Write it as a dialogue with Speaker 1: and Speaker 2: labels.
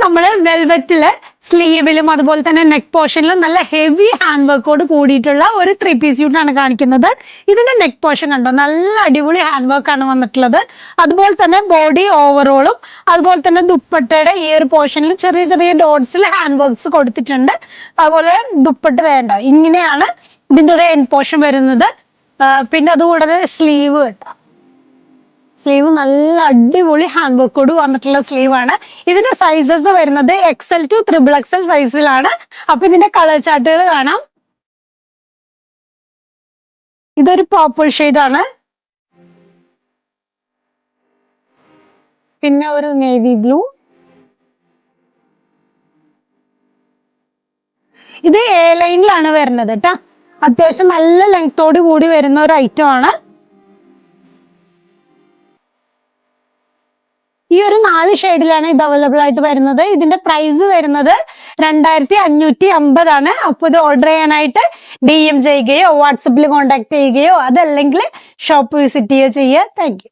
Speaker 1: നമ്മള് വെൽവെറ്റില് സ്ലീവിലും അതുപോലെ തന്നെ നെക്ക് പോർഷനിലും നല്ല ഹെവി ഹാൻഡ് വർക്കോട് കൂടിയിട്ടുള്ള ഒരു 3-piece സ്യൂട്ടാണ് കാണിക്കുന്നത്. ഇതിന്റെ നെക്ക് പോർഷൻ കണ്ടോ, നല്ല അടിപൊളി ഹാൻഡ് വർക്കാണ് വന്നിട്ടുള്ളത്. അതുപോലെ തന്നെ ബോഡി ഓവറോളും അതുപോലെ തന്നെ ദുപ്പട്ടയുടെ ഈ ഒരു പോർഷനിൽ ചെറിയ ചെറിയ ഡോട്ട്സിൽ ഹാൻഡ് വർക്ക്സ് കൊടുത്തിട്ടുണ്ട്. അതുപോലെ ദുപ്പട്ട വേണ്ട ഇങ്ങനെയാണ് ഇതിന്റെ ഒരു എൻഡ് പോർഷൻ വരുന്നത്. പിന്നെ അതുകൂടാതെ സ്ലീവ് കേട്ടോ, സ്ലീവ് നല്ല അടിപൊളി ഹാൻഡ് വർക്കോട് വന്നിട്ടുള്ള സ്ലീവ് ആണ്. ഇതിന്റെ സൈസസ് വരുന്നത് XL to XXL സൈസിലാണ്. അപ്പൊ ഇതിന്റെ കളർ ചാർട്ടുകൾ കാണാം. ഇതൊരു പർപ്പിൾ ഷെയ്ഡ് ആണ്, പിന്നെ ഒരു നേവി ബ്ലൂ, ഇത് A ലൈനിലാണ് വരുന്നത് കേട്ടോ. അത്യാവശ്യം നല്ല ലെങ്തോട് കൂടി വരുന്ന ഒരു ഐറ്റം ആണ്. ഈ ഒരു 4 ഷെയ്ഡിലാണ് ഇത് അവൈലബിൾ ആയിട്ട് വരുന്നത്. ഇതിന്റെ പ്രൈസ് വരുന്നത് 2550 ആണ്. അപ്പൊ ഇത് ഓർഡർ ചെയ്യാനായിട്ട് DM ചെയ്യുകയോ വാട്സപ്പിൽ കോൺടാക്ട് ചെയ്യുകയോ അതല്ലെങ്കിൽ ഷോപ്പ് വിസിറ്റ് ചെയ്യുകയോ ചെയ്യുക. Thank you.